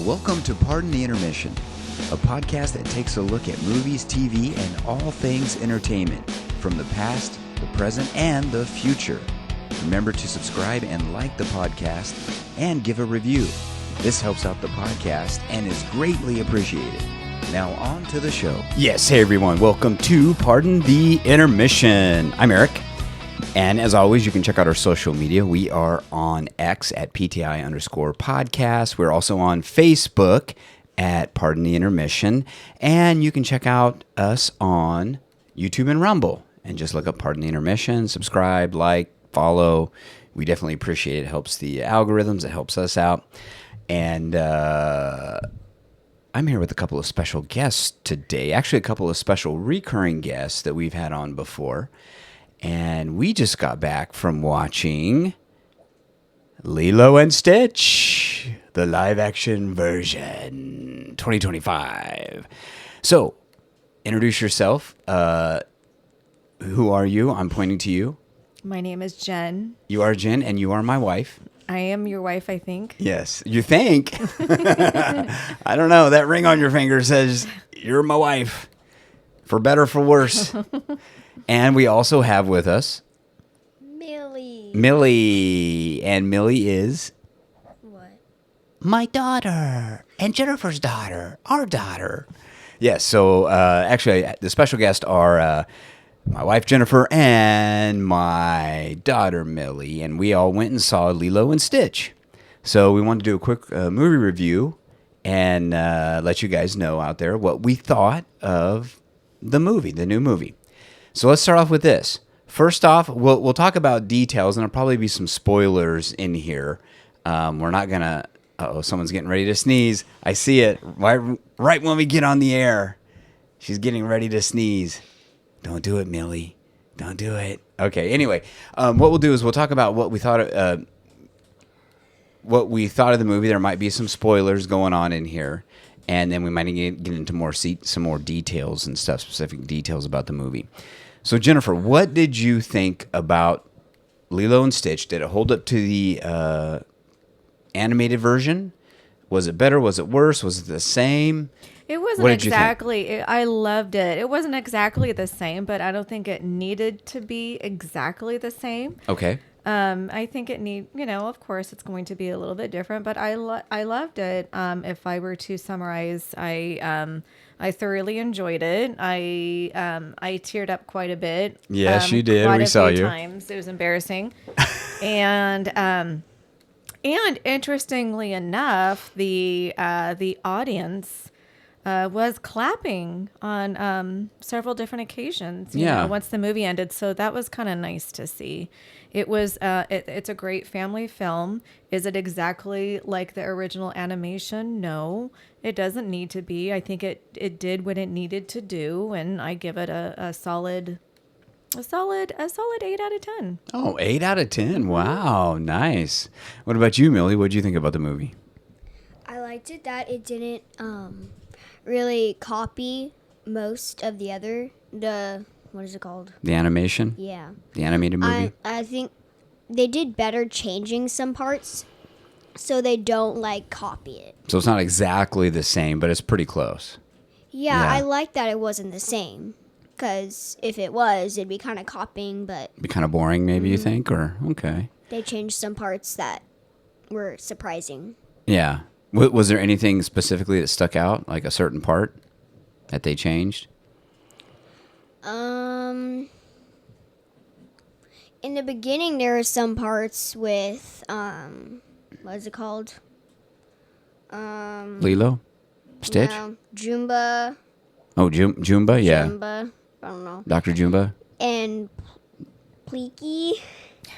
Welcome to Pardon the Intermission, a podcast that takes a look at movies, TV, and all things entertainment from the past, the present, and the future. Remember to subscribe and like the podcast and give a review. This helps out the podcast and is greatly appreciated. Now on to the show. Yes, hey everyone, welcome to Pardon the Intermission. I'm Eric, and as always, you can check out our social media. We are on X at PTI_podcast. We're also on Facebook at Pardon the Intermission, and you can check out us on YouTube and Rumble, and just look up Pardon the Intermission, subscribe, like, follow. We definitely appreciate it. It helps the algorithms. It helps us out. And I'm here with a couple of special guests today. Actually, a couple of special recurring guests that we've had on before. And we just got back from watching Lilo and Stitch, the live-action version, 2025. So, introduce yourself. Who are you? I'm pointing to you. My name is Jen. You are Jen, and you are my wife. I am your wife, I think. Yes. You think? I don't know. That ring on your finger says you're my wife, for better or for worse. And we also have with us Millie. And Millie is What? my daughter and Jennifer's daughter, our daughter. Yes. So actually, the special guests are my wife Jennifer and my daughter Millie, and we all went and saw Lilo and Stitch. So we wanted to do a quick movie review and let you guys know out there what we thought of the movie, the new movie. So let's start off with this. First off, we'll talk about details, and there'll probably be some spoilers in here. We're not gonna. Uh-oh, someone's getting ready to sneeze. I see it right when we get on the air. She's getting ready to sneeze. Don't do it, Millie. Don't do it. Okay. Anyway, what we'll do is we'll talk about what we thought of the movie. There might be some spoilers going on in here, and then we might get into some more details and stuff, specific details about the movie. So, Jennifer, what did you think about Lilo and Stitch? Did it hold up to the animated version? Was it better? Was it worse? Was it the same? It wasn't exactly. I loved it. It wasn't exactly the same, but I don't think it needed to be exactly the same. Okay. I think of course it's going to be a little bit different, but I loved it. If I were to summarize, I thoroughly enjoyed it. I teared up quite a bit. Yes, you did. We saw you. Times. It was embarrassing. And interestingly enough, the audience was clapping on several different occasions. You know, once the movie ended, so that was kind of nice to see. It was it's a great family film. Is it exactly like the original animation? No, it doesn't need to be. I think it did what it needed to do, and I give it a solid 8 out of 10. Oh, 8 out of 10. Wow, nice. What about you, Millie? What did you think about the movie? I liked it that it didn't really copy most of what is it called? The animation? Yeah. The animated movie? I think they did better changing some parts so they don't copy it. So it's not exactly the same, but it's pretty close. Yeah. Yeah. I like that it wasn't the same. Because if it was, it'd be kind of copying, but... Be kind of boring, maybe, you think? Or, okay. They changed some parts that were surprising. Yeah. Was there anything specifically that stuck out? Like a certain part that they changed? In the beginning, there were some parts with, what is it called? Lilo? Stitch? No, Jumba. Oh, Jumba? Yeah. Jumba. I don't know. Dr. Jumba? And Pleaky.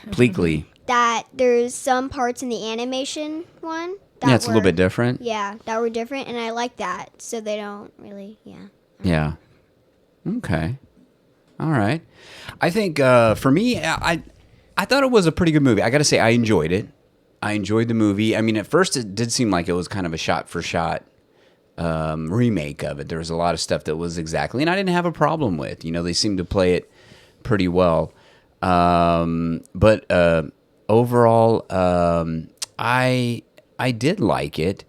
Pleakley. That there's some parts in the animation one. That Yeah, it's a little bit different. Yeah, that were different, and I like that. So they don't really, Yeah. Okay. All right. I think for me, I thought it was a pretty good movie. I got to say, I enjoyed it. I enjoyed the movie. I mean, at first it did seem like it was kind of a shot-for-shot remake of it. There was a lot of stuff that was exactly, and I didn't have a problem with. You know, they seemed to play it pretty well. But overall, I did like it.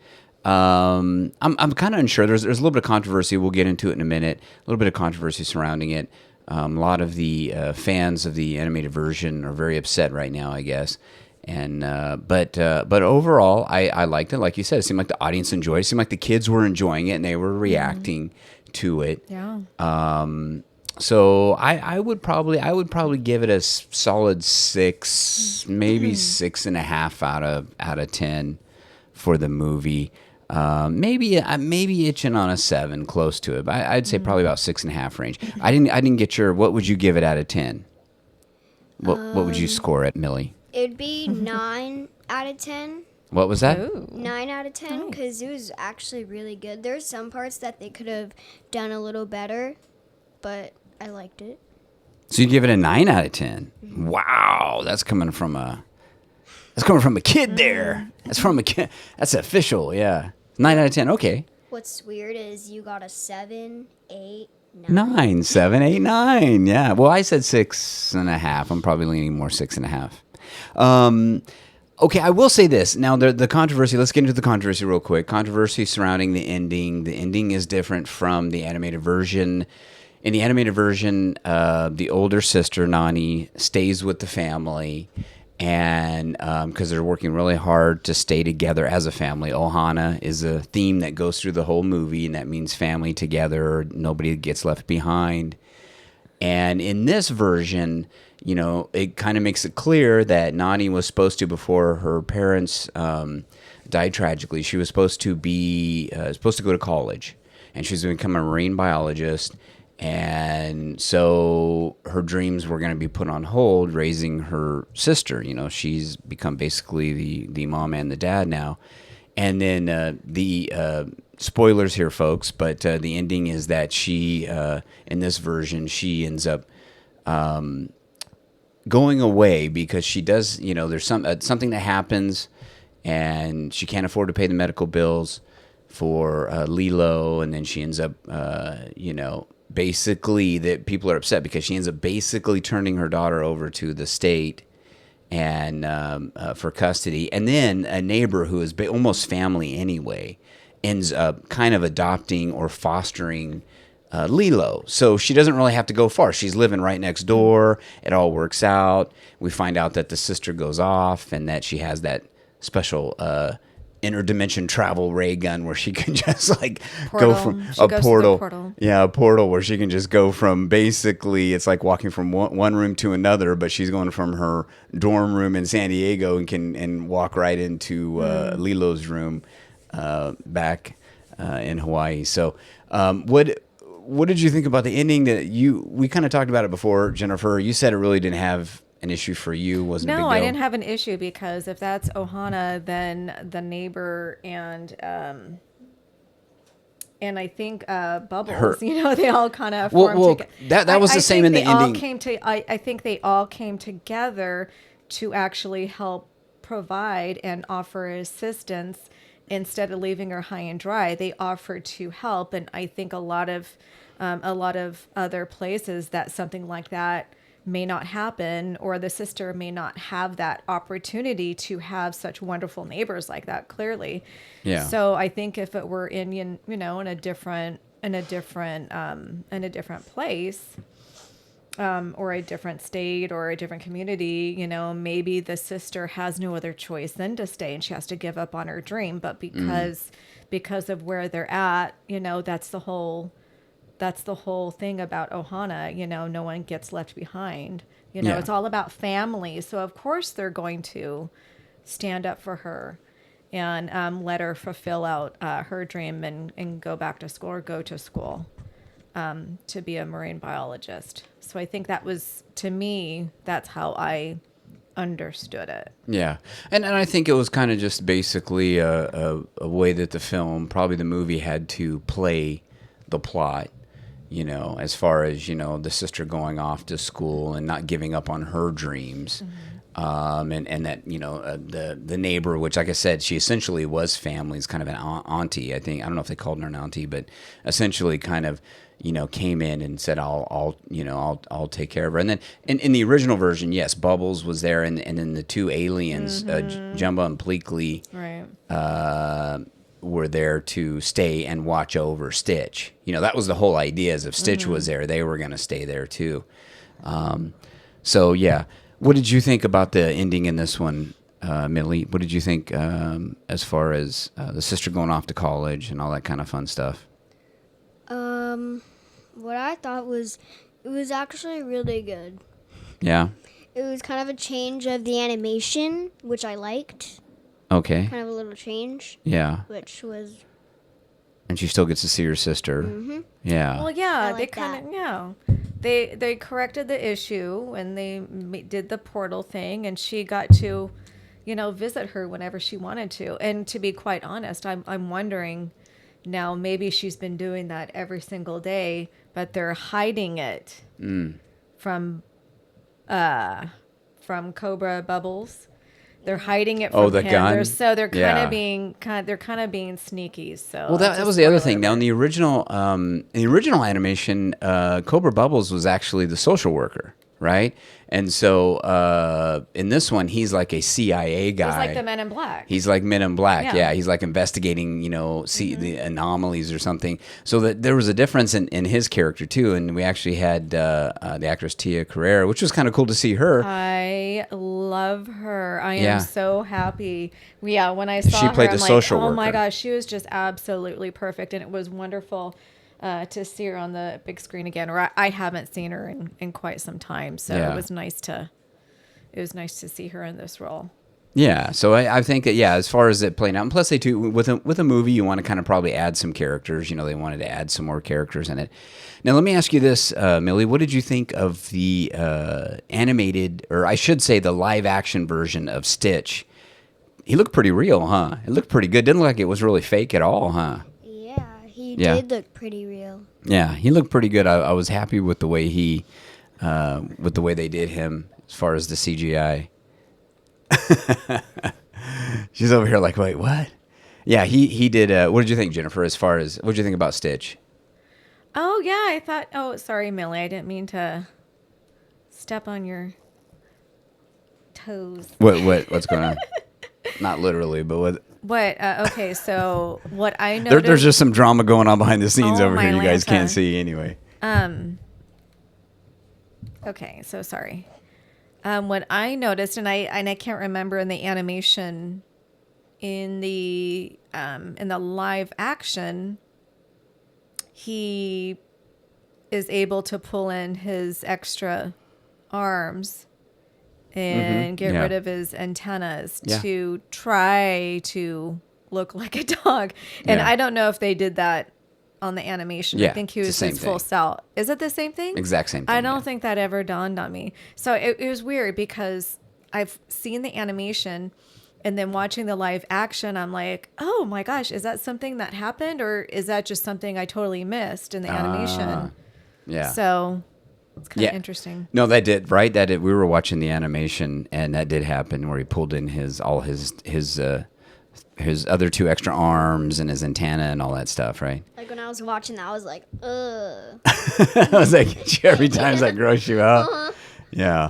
I'm kind of unsure. There's a little bit of controversy. We'll get into it in a minute. A little bit of controversy surrounding it. A lot of the fans of the animated version are very upset right now, I guess. And but overall, I liked it. Like you said, it seemed like the audience enjoyed it. It seemed like the kids were enjoying it and they were reacting to it. Yeah. So I would probably give it a solid 6, maybe 6.5 out of 10 for the movie. Maybe itching on a 7, close to it. But I'd say probably about 6.5 range. I didn't get your. What would you give it out of 10? What would you score it, Millie? It'd be 9 out of 10. What was that? Ooh. 9 out of 10 because it was actually really good. There's some parts that they could have done a little better, but I liked it. So you give it a 9 out of 10. Wow, that's coming from a kid there. That's from a kid. That's official. Yeah, 9 out of 10. Okay. What's weird is you got a 7, 8, 9, 7, 8, 9. Yeah. Well, I said 6.5. I'm probably leaning more 6.5. Okay, I will say this. Now, the controversy, let's get into the controversy real quick. Controversy surrounding the ending. The ending is different from the animated version. In the animated version, the older sister, Nani, stays with the family. And because they're working really hard to stay together as a family. Ohana is a theme that goes through the whole movie, and that means family together. Nobody gets left behind. And in this version, you know, it kind of makes it clear that Nani was supposed to, before her parents died tragically, she was supposed to be supposed to go to college, and she was going to become a marine biologist. And so her dreams were going to be put on hold, raising her sister. You know, she's become basically the mom and the dad now. And then the spoilers here, folks, but the ending is that she, in this version, she ends up going away because she does, you know, there's something that happens and she can't afford to pay the medical bills for Lilo. And then she ends up, you know, basically that people are upset because she ends up basically turning her daughter over to the state and for custody. And then a neighbor who is almost family anyway ends up kind of adopting or fostering Lilo. So she doesn't really have to go far. She's living right next door. It all works out. We find out that the sister goes off and that she has that special interdimension travel ray gun where she can just like go from a portal. Yeah, a portal where she can just go from, basically it's like walking from one room to another, but she's going from her dorm room in San Diego and can walk right into Lilo's room back in Hawaii. So what did you think about the ending? We kind of talked about it before, Jennifer. You said it really didn't have an issue for you, wasn't a big deal? No, I didn't have an issue because if that's Ohana, then the neighbor and I think Bubbles, you know, they all kind of formed together. That was the same in the ending. I think they all came together to actually help provide and offer assistance instead of leaving her high and dry. They offered to help, and I think a lot of other places that something like that may not happen, or the sister may not have that opportunity to have such wonderful neighbors like that, clearly. Yeah. So I think if it were in, you know, in a different place, or a different state or a different community, you know, maybe the sister has no other choice than to stay and she has to give up on her dream. But because of where they're at, you know, that's the whole thing about Ohana, you know, no one gets left behind. You know, It's all about family. So of course they're going to stand up for her and let her fulfill out her dream and go back to school or go to school to be a marine biologist. So I think that was, to me, that's how I understood it. Yeah. And I think it was kind of just basically a way that the film, probably the movie, had to play the plot. You know, as far as, you know, the sister going off to school and not giving up on her dreams. And that, you know, the neighbor, which, like I said, she essentially was family, is kind of an auntie. I don't know if they called her an auntie, but essentially kind of, you know, came in and said, I'll take care of her. And then in the original version, yes, Bubbles was there. And then the two aliens, Jumbo and Pleakley, right, were there to stay and watch over Stitch. That was the whole idea. Is if Stitch was there, they were going to stay there too. So yeah, what did you think about the ending in this one, Millie? What did you think as far as the sister going off to college and all that kind of fun stuff? What I thought was, it was actually really good. Yeah. It was kind of a change of the animation, which I liked. Okay. Kind of a little change. Yeah. Which was. And she still gets to see her sister. Mm-hmm. Yeah. Well, yeah, like they kind of they corrected the issue and they did the portal thing, and she got to, visit her whenever she wanted to. And to be quite honest, I'm wondering now, maybe she's been doing that every single day, but they're hiding it from Cobra Bubbles. They're hiding it from the him. gun? They're Yeah. kind of being sneaky. So Well, that was the other thing. Now, in the original animation, Cobra Bubbles was actually the social worker, right? And so in this one, he's like a CIA guy. He's like the Men in Black. He's like Men in Black. Yeah. Yeah, he's like investigating, the anomalies or something. So that there was a difference in his character too. And we actually had the actress Tia Carrere, which was kind of cool to see her. I love her. I Yeah. am so happy. Yeah, when I saw She her, played I'm the like, social oh my worker. gosh, she was just absolutely perfect, and it was wonderful to see her on the big screen again. Or I haven't seen her in quite some time, so Yeah. it was nice to see her in this role. Yeah, so I think that, as far as it playing out, and plus they too, with a movie, you want to kind of probably add some characters. They wanted to add some more characters in it. Now, let me ask you this, Millie. What did you think of the animated, or I should say the live-action version of Stitch? He looked pretty real, huh? It looked pretty good. Didn't look like it was really fake at all, huh? Yeah, he Yeah. did look pretty real. Yeah, he looked pretty good. I was happy with the way with the way they did him as far as the CGI. She's over here like, wait, what? Yeah, he did. What did you think, Jennifer? As far as what did you think about Stitch? Oh yeah, I thought. Oh, sorry, Millie. I didn't mean to step on your toes. What's going on? Not literally, but what? What? Okay, so what I noticed. There's just some drama going on behind the scenes Oh, over here. my You guys Lanta. can't see anyway. Okay, so sorry. What I noticed, and I can't remember in the animation, in the live action, he is able to pull in his extra arms and get Yeah. rid of his antennas Yeah. to try to look like a dog. And Yeah. I don't know if they did that on the animation. Yeah, I think he it's was the same his full thing. self. Is it the same thing? Exact same thing. I don't yeah. think that ever dawned on me. So it was weird because I've seen the animation and then watching the live action, I'm like, oh my gosh, is that something that happened, or is that just something I totally missed in the animation? Yeah. So it's kind of Yeah. interesting. No, that did, right? That did. We were watching the animation, and that did happen where he pulled in his other two extra arms and his antenna and all that stuff, right? Like when I was watching that, I was like, ugh. I was like, every time that gross you out. Yeah.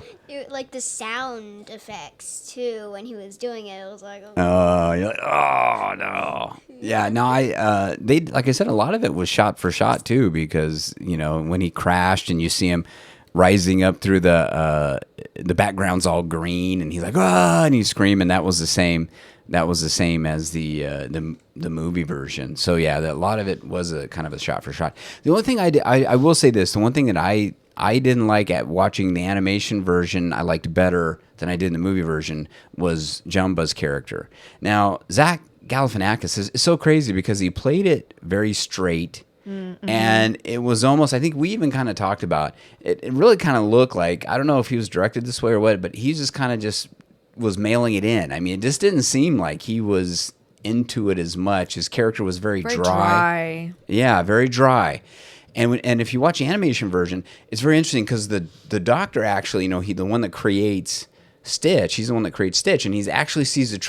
Like the sound effects too, when he was doing it, it was like, Oh, you're like, oh no. Yeah, no, they, like I said, a lot of it was shot for shot too, because, when he crashed and you see him rising up through the background's all green and he's like, and he's screaming. That was the same as the movie version. So yeah, a lot of it was a kind of a shot for shot. The only thing I will say this, the one thing that I didn't like at watching the animation version, I liked better than I did in the movie version, was Jumba's character. Now, Zach Galifianakis is so crazy because he played it very straight. Mm-hmm. And it was almost, I think we even kind of talked about it. It really kind of looked like, I don't know if he was directed this way or what, but he just kind of just was mailing it in. I mean, it just didn't seem like he was into it as much. His character was very dry. Yeah, very dry. And if you watch the animation version, it's very interesting because the doctor actually, the one that creates Stitch, he's the one that creates Stitch, and he actually sees the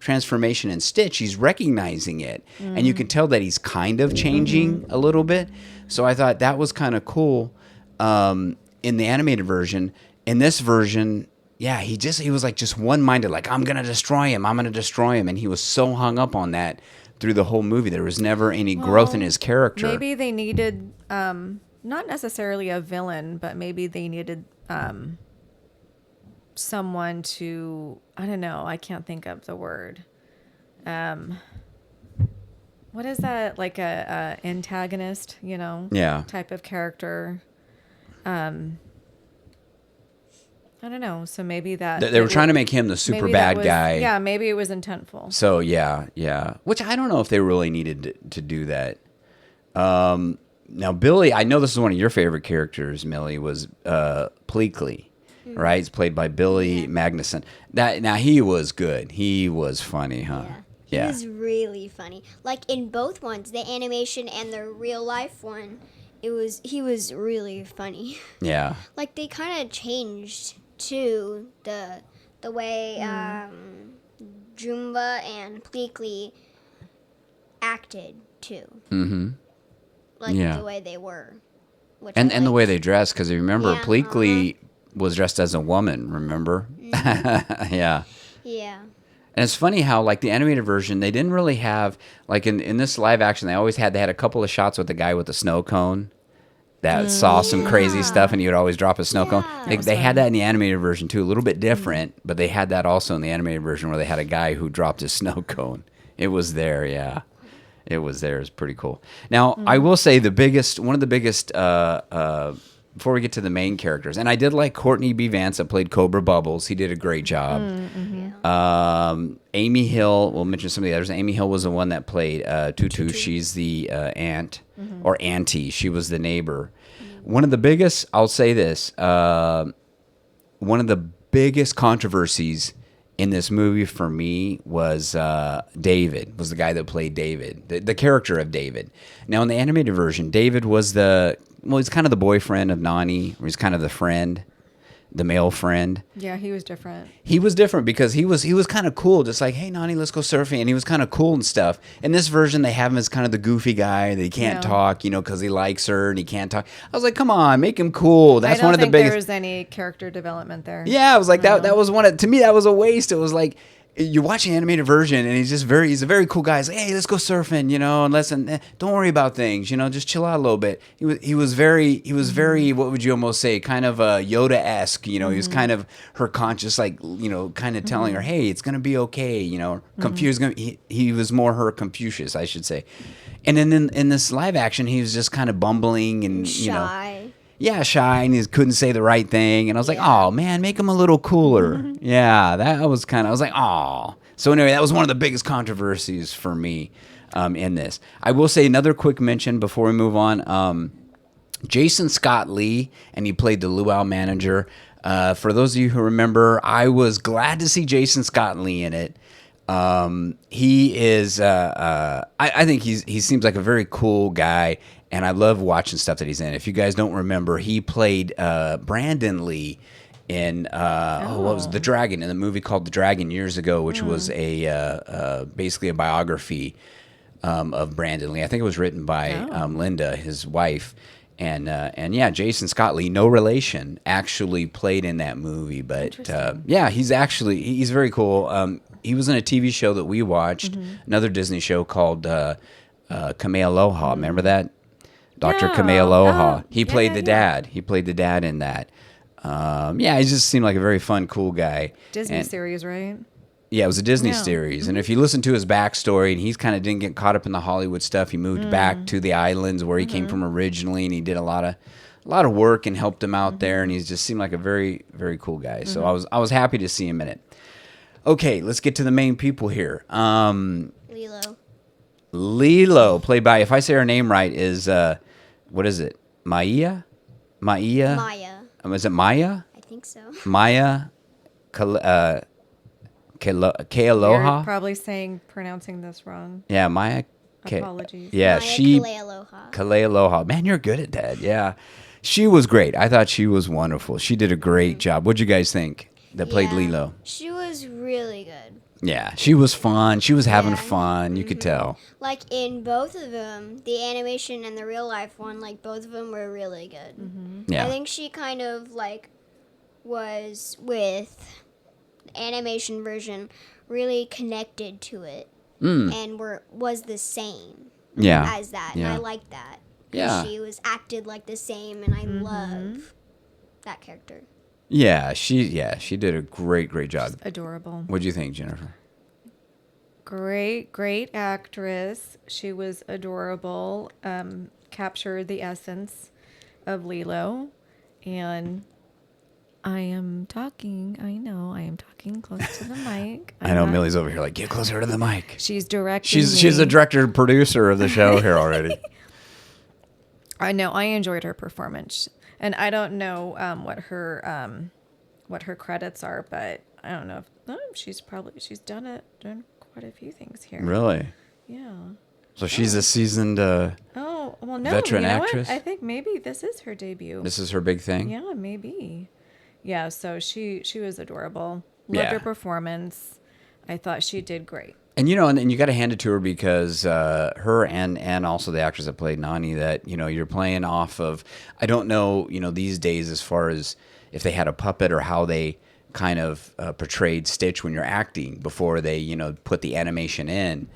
transformation in Stitch. He's recognizing it, and you can tell that he's kind of changing a little bit. So I thought that was kind of cool in the animated version. In this version, yeah, he was like just one-minded, like, I'm going to destroy him, and he was so hung up on that through the whole movie. There was never any growth in his character. Maybe they needed not necessarily a villain, but maybe they needed someone to, I don't know, I can't think of the word. What is that? Like a antagonist, type of character. I don't know. So maybe that they were trying to make him the super bad guy. Yeah, maybe it was intentful. So yeah. Which I don't know if they really needed to do that. Now Billy, I know this is one of your favorite characters, Millie, was Pleakley, right? It's played by Billy Magnuson. Now he was good. He was funny, huh? Yeah. He was really funny. Like in both ones, the animation and the real life one, he was really funny. Yeah. Like they kind of changed too the way Jumba and Pleakley acted too. Mm-hmm. Like the way they were. And the way they dressed, because you remember Pleakley was dressed as a woman, remember? Mm-hmm. Yeah. Yeah. And it's funny how, like, the animated version, they didn't really have, like, in this live action, they had a couple of shots with the guy with the snow cone that saw some crazy stuff, and he would always drop a snow cone. They had that in the animated version, too, a little bit different, but they had that also in the animated version where they had a guy who dropped his snow cone. It was there, yeah. It was there. It's pretty cool. Now, I will say one of the biggest, before we get to the main characters, and I did like Courtney B. Vance that played Cobra Bubbles. He did a great job. Amy Hill, we'll mention some of the others. Amy Hill was the one that played Tutu. She's the aunt or auntie. She was the neighbor. One of the biggest, I'll say this, one of the biggest controversies in this movie for me was David, was the guy that played David, the character of David. Now, in the animated version, David was he's kind of the boyfriend of Nani, or he's kind of the friend, the male friend. Yeah, he was different. He was different because he was kind of cool, just like, hey, Nani, let's go surfing. And he was kind of cool and stuff. In this version, they have him as kind of the goofy guy that he can't talk, because he likes her and he can't talk. I was like, come on, make him cool. That's one of the biggest. I don't think there was any character development there. Yeah, I was like, that was to me, that was a waste. It was like, you watch the animated version, and he's a very cool guy. He's like, hey, let's go surfing, and don't worry about things, just chill out a little bit. He was very, what would you almost say, kind of Yoda-esque, he was kind of her conscious, like, kind of telling her, hey, it's gonna be okay, confused. He was more her Confucius, I should say. And then in this live action, he was just kind of bumbling and shy. Yeah, shy, and he couldn't say the right thing. And I was like, oh, man, make him a little cooler. Yeah, I was like, oh. So anyway, that was one of the biggest controversies for me in this. I will say another quick mention before we move on. Jason Scott Lee, and he played the luau manager. For those of you who remember, I was glad to see Jason Scott Lee in it. He is, I think he seems like a very cool guy. And I love watching stuff that he's in. If you guys don't remember, he played Brandon Lee in what was The Dragon, in the movie called The Dragon years ago, which was basically a biography of Brandon Lee. I think it was written by Linda, his wife. And yeah, Jason Scott Lee, no relation, actually played in that movie. But he's very cool. He was in a TV show that we watched, another Disney show called Kamealoha. Remember that? Dr. Kamealoha. He played the dad. He played the dad in that. He just seemed like a very fun, cool guy. Disney series, right? Yeah, it was a Disney series. And if you listen to his backstory, and he's kind of didn't get caught up in the Hollywood stuff, he moved back to the islands where he came from originally, and he did a lot of work and helped him out there, and he just seemed like a very, very cool guy. So I was happy to see him in it. Okay, let's get to the main people here. Lilo, played by, if I say her name right, is what is it? Maya? Is it Maya? I think so. Maya Kealoha? You're probably pronouncing this wrong. Yeah, Maya. Apologies. Yeah, Maya Kealoha. Man, you're good at that. Yeah. She was great. I thought she was wonderful. She did a great job. What'd you guys think that played Lilo? She was really good. Yeah, she was fun. She was having fun. You could tell. Like in both of them, the animation and the real life one, like both of them were really good. Yeah. I think she kind of like was with the animation version really connected to it. and was the same as that. And I like that. Yeah. She was acted like the same, and I love that character. Yeah, she did a great job. She's adorable. What do you think, Jennifer? Great actress. She was adorable. Captured the essence of Lilo, and I am talking close to the mic. I know Millie's over here like, get closer to the mic. She's directing. She's the director producer of the show here already. I know. I enjoyed her performance, and I don't know what her credits are, but I don't know if she's done quite a few things here. Really? Yeah. So she's a seasoned veteran actress? What? I think maybe this is her debut. This is her big thing? Yeah, maybe. Yeah, so she was adorable. Loved her performance. I thought she did great. And and you got to hand it to her because her and also the actress that played Nani, that you're playing off of. I don't know these days as far as if they had a puppet or how they kind of portrayed Stitch when you're acting before they put the animation in,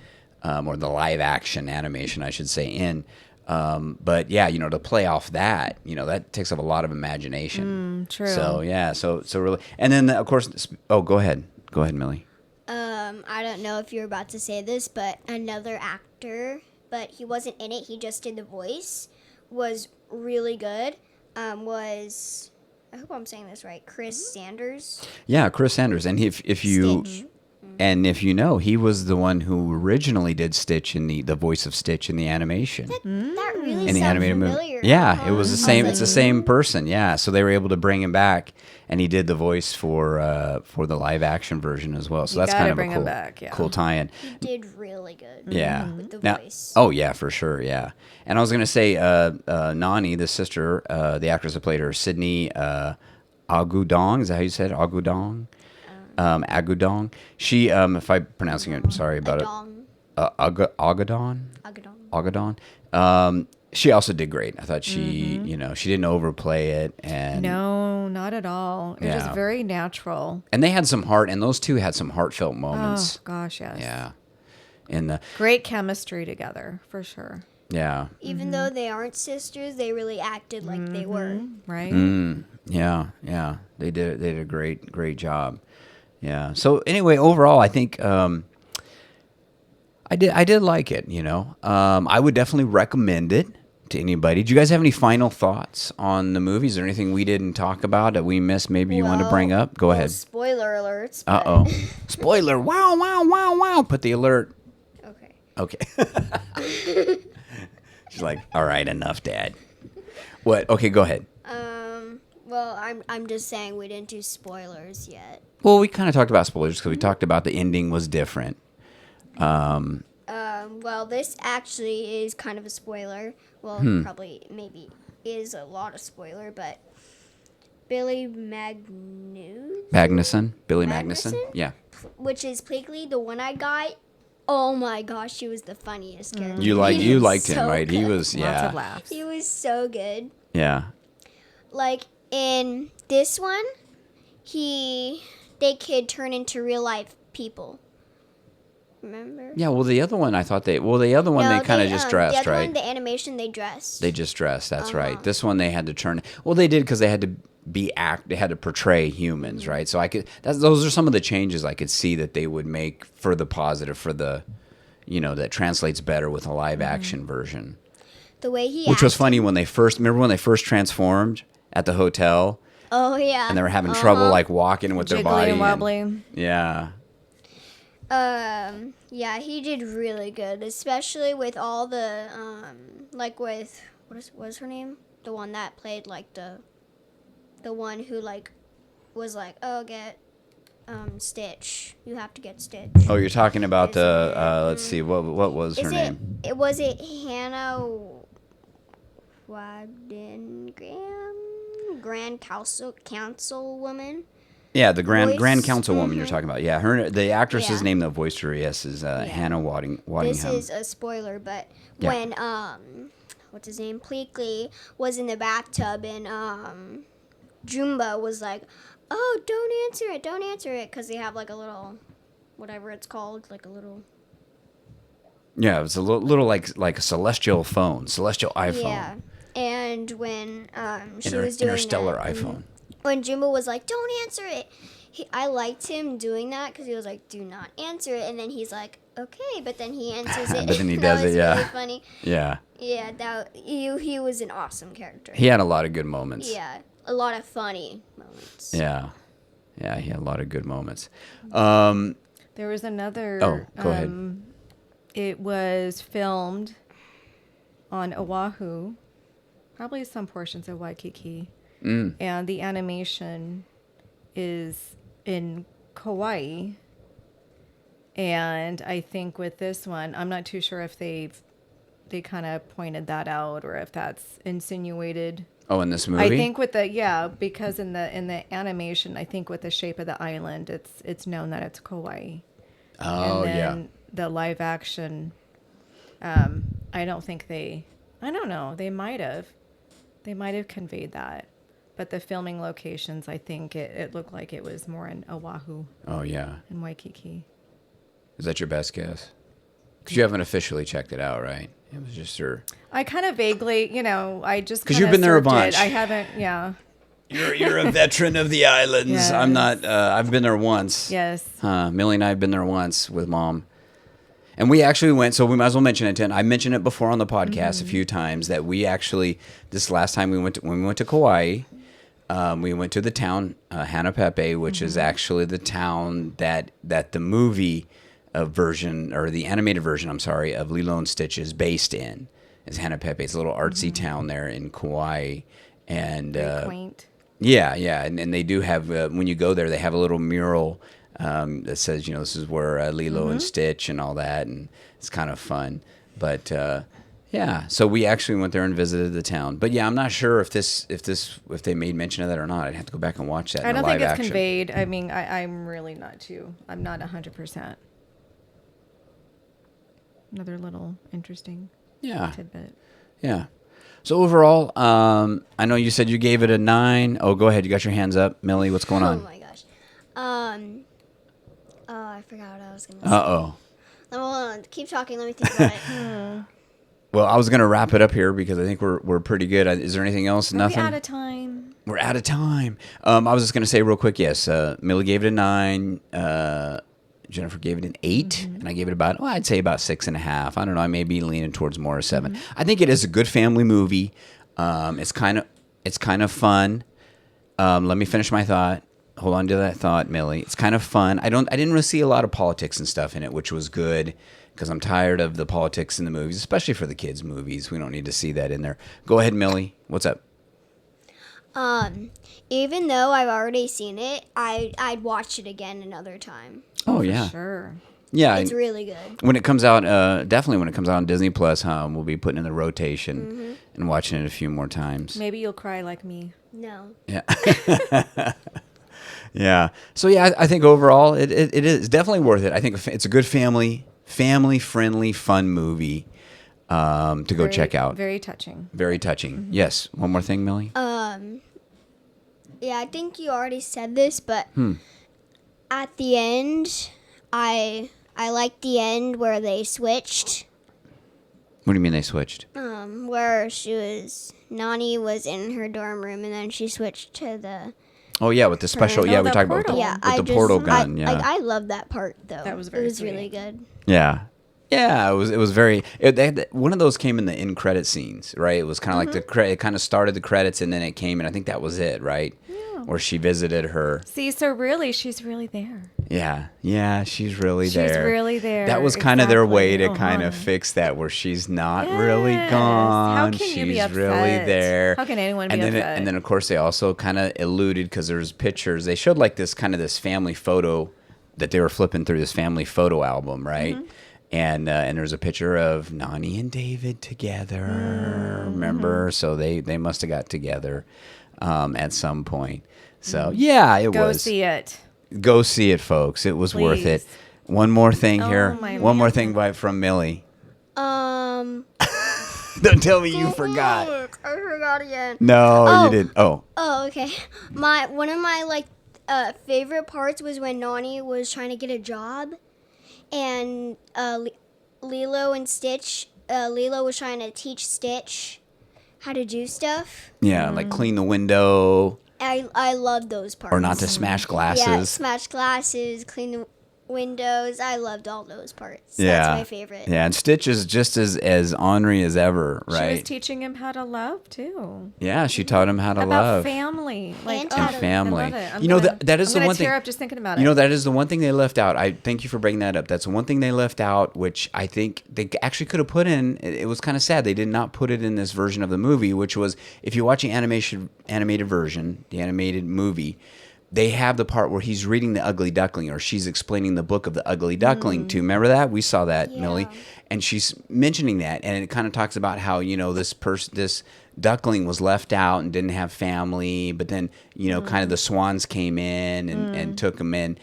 or the live action animation I should say in. But yeah, to play off that, that takes up a lot of imagination. True. So yeah, so really, and then of course, go ahead, Millie. I don't know if you're about to say this, but another actor, but he wasn't in it. He just did the voice. Was really good. I hope I'm saying this right. Chris Sanders. Yeah, Chris Sanders, and if you. Stitch. And if you know, he was the one who originally did Stitch in the voice of Stitch in the animation. That really In the sounds animated familiar. movie. Yeah, it was the same. It's the same person. Yeah, so they were able to bring him back, and he did the voice for the live action version as well. So that's kind of a cool, cool tie-in. He did really good. Yeah, with the voice. Oh yeah, for sure. Yeah, and I was gonna say Nani, the sister, the actress that played her, Sydney Agudong. Is that how you said Agudong? Agudong. She, if I'm pronouncing it, sorry about it. Agadon. She also did great. I thought she, she didn't overplay it, and no, not at all. It was very natural. And they had some heart, and those two had some heartfelt moments. Oh gosh, yes. Yeah. In the great chemistry together, for sure. Yeah. Even though they aren't sisters, they really acted like they were. Right. Yeah. They did a great job. Yeah. So anyway, overall, I think I did like it. I would definitely recommend it to anybody. Do you guys have any final thoughts on the movie? Is there anything we didn't talk about that we missed? Maybe you want to bring up? Go ahead. Spoiler alerts. Spoiler! Wow! Put the alert. Okay. She's like, all right, enough, Dad. What? Okay, go ahead. Well, I'm just saying we didn't do spoilers yet. Well, we kind of talked about spoilers because we talked about the ending was different. Well, this actually is kind of a spoiler. Well, probably maybe is a lot of spoiler, but Billy Magnuson? Billy Magnuson? Yeah. Which is Pligley, the one-eyed guy. Oh my gosh, he was the funniest character. You liked him, right? Good. He was, yeah. Lots of laughs. He was so good. Yeah. Like in this one, they could turn into real life people. Remember? Yeah, well, the other one, they kind of just dressed, the other right? One, the animation, they dressed. They just dressed, that's right. This one, they had to turn, well, they did because they had to they had to portray humans, right? So those are some of the changes I could see that they would make for the positive, for the, that translates better with a live action version. The way Which was funny when they first transformed at the hotel. Oh, yeah. And they were having trouble, like, walking with their body. Jiggly and wobbly. Yeah. Yeah, he did really good, especially with all the, with, what was her name? The one that played, like, the one who, like, was like, oh, get, Stitch. You have to get Stitch. Oh, you're talking about let's see, what was her name? Was it Hannah Waddingham? Grand Councilwoman? Yeah, the Grand Councilwoman you're talking about. Yeah, the actress's name that voiced her, yes, is Hannah Waddingham. This is a spoiler, but when what's his name, Pleakley was in the bathtub and Jumba was like, "Oh, don't answer it," because they have like a little, whatever it's called, like a little Yeah, it was a little like a celestial iPhone. Yeah. And when she was doing Interstellar that, iPhone. when Jimbo was like, "Don't answer it," I liked him doing that because he was like, "Do not answer it," and then he's like, "Okay," but then he answers it. But then he That does was it, yeah. really funny. Yeah. Yeah, he was an awesome character. He had a lot of good moments. Yeah, a lot of funny moments. Yeah. Yeah, he had a lot of good moments. There was another. Oh, go ahead. It was filmed on Oahu, probably some portions of Waikiki, and the animation is in Kauai. And I think with this one, I'm not too sure if they kind of pointed that out or if that's insinuated. Oh, in this movie? I think with the because in the animation, I think with the shape of the island, it's known that it's Kauai. Oh, and then yeah. the live action, I don't think I don't know, they might have conveyed that, but the filming locations, I think it looked like it was more in Oahu. Oh, yeah. In Waikiki. Is that your best guess? Because you haven't officially checked it out, right? It was just your... I kind of vaguely, I just because you've been there a surfed bunch. I haven't, yeah. You're a veteran of the islands. Yes. I'm not. I've been there once. Yes. Millie and I have been there once with Mom, and we actually went. So we might as well mention it. I mentioned it before on the podcast a few times that we actually this last time when we went to Kauai, we went to the town Hanapepe, which is actually the town that the movie version or the animated version, I'm sorry, of Lilo and Stitch is based in. Is Hanapepe? It's a little artsy town there in Kauai, and Very quaint. Yeah, and they do have when you go there, they have a little mural that says, this is where Lilo and Stitch and all that, and it's kind of fun. But yeah, so we actually went there and visited the town. But yeah, I'm not sure if they made mention of that or not. I'd have to go back and watch that. I don't think it's action. conveyed. I mean, I'm really not I'm not 100%. Another little interesting tidbit. Yeah. So overall, I know you said you gave it a 9. Oh, go ahead. You got your hands up. Millie, what's going on? Oh my gosh. I forgot what I was going to say. Uh-oh. Hold on. Keep talking. Let me think about it. Well, I was going to wrap it up here because I think we're pretty good. Is there anything else? Nothing? Are we out of time? We're out of time. I was just going to say real quick, yes, Millie gave it a 9. Jennifer gave it an 8, and I gave it I'd say about 6.5. I don't know. I may be leaning towards more a 7. I think it is a good family movie. It's kind of fun. Let me finish my thought. Hold on to that thought, Millie. It's kind of fun. I didn't really see a lot of politics and stuff in it, which was good because I'm tired of the politics in the movies, especially for the kids' movies. We don't need to see that in there. Go ahead, Millie. What's up? Even though I've already seen it, I'd watch it again another time. Oh yeah, Sure. yeah. It's really good. When it comes out, definitely when it comes out on Disney Plus, we'll be putting in the rotation and watching it a few more times. Maybe you'll cry like me. No. Yeah. Yeah. So yeah, I think overall it is definitely worth it. I think it's a good family friendly, fun movie to go check out. Very touching. Very touching. Yes. One more thing, Millie. Yeah, I think you already said this, but at the end, I liked the end where they switched. What do you mean they switched? Where Nani was in her dorm room, and then she switched to the. Oh yeah, with the special. Yeah, we talked about with the portal gun. Yeah, I love that part though. That was very sweet. Really good. Yeah. Yeah, it was very. One of those came in the end credit scenes, right? It was kind of like it kind of started the credits and then it came, and I think that was it, right? Yeah. Where she visited her. See, so really, she's really there. Yeah, she's really there. She's really there. That was kind of their way to kind of fix that, where she's not really gone. How can she's you be upset? really there. How can anyone be upset? And then of course they also kind of alluded, because there's pictures. They showed like this family photo that they were flipping through, this family photo album, right? And there's a picture of Nani and David together. Remember? So they must have got together at some point. So yeah, it was. Go see it. Go see it, folks. It was worth it. One more thing here. One more thing from Millie. Don't tell me you forgot. I forgot again. No, you didn't. Oh, okay. One of my favorite parts was when Nani was trying to get a job, and Lilo and Stitch, Lilo was trying to teach Stitch how to do stuff. Yeah, like clean the window. I love those parts. Or not to smash glasses. Yeah, smash glasses, clean the windows. I loved all those parts. Yeah. That's my favorite. Yeah, and Stitch is just as ornery as ever, right? She was teaching him how to love too. Yeah, she taught him how to About love. family, like And family. I love it. You know, that is I'm the one thing. tear up just thinking about it. You know, that is the one thing they left out. I thank you for bringing that up. That's the one thing they left out, which I think they actually could have put in. It was kind of sad they did not put it in this version of the movie, which was if you're watching animated version, the animated movie, they have the part where he's reading The Ugly Duckling, or she's explaining the book of The Ugly Duckling to. Remember that? We saw that, Millie. And she's mentioning that, and it kind of talks about how, this duckling was left out and didn't have family, but then, kind of the swans came in and took him in.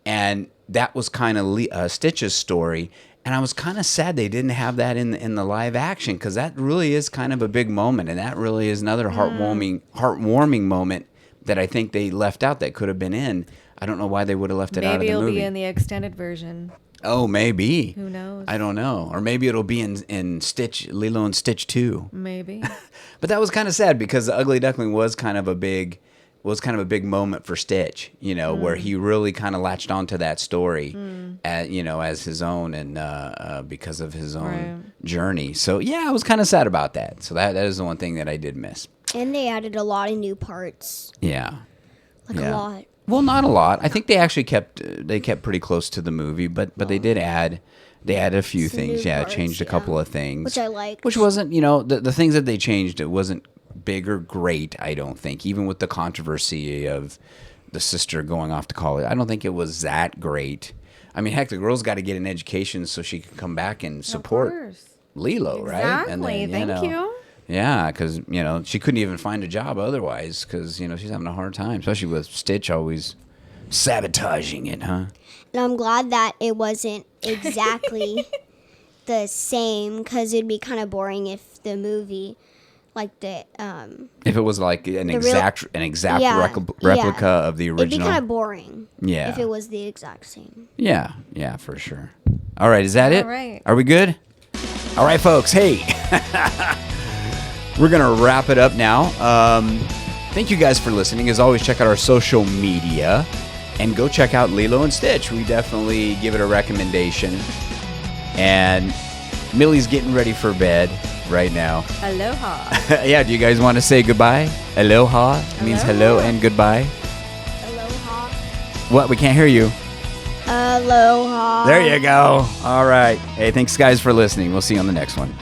And that was kind of Stitch's story. And I was kind of sad they didn't have that in the live action, because that really is kind of a big moment, and that really is another heartwarming moment that I think they left out that could have been in. I don't know why they would have left it out of the movie. Maybe it'll be in the extended version. Oh, maybe. Who knows? I don't know. Or maybe it'll be in Lilo and Stitch 2. Maybe. But that was kind of sad, because The Ugly Duckling was kind of a big moment for Stitch, where he really kind of latched onto that story, as his own, and because of his own journey. So yeah, I was kind of sad about that. So that is the one thing that I did miss. And they added a lot of new parts. Yeah. A lot. Well, not a lot. I think they actually kept pretty close to the movie, but they did add a few things. Yeah, parts, changed a couple of things, which I liked. Which wasn't, the things that they changed, it wasn't big or great, I don't think. Even with the controversy of the sister going off to college, I don't think it was that great. I mean, heck, the girl's got to get an education so she can come back and support Lilo, right? Exactly. And then, Thank you. Yeah, because, she couldn't even find a job otherwise, because, she's having a hard time, especially with Stitch always sabotaging it, huh? And I'm glad that it wasn't exactly the same, because it'd be kind of boring if the movie, like if it was like an exact replica of the original. It'd be kind of boring. Yeah. If it was the exact same. Yeah, for sure. All right, is that it? All right. Are we good? All right, folks. Hey. We're going to wrap it up now. Thank you guys for listening. As always, check out our social media and go check out Lilo and Stitch. We definitely give it a recommendation. And Millie's getting ready for bed right now. Aloha. Yeah, do you guys want to say goodbye? Aloha means hello and goodbye. Aloha. What? We can't hear you. Aloha. There you go. All right. Hey, thanks guys for listening. We'll see you on the next one.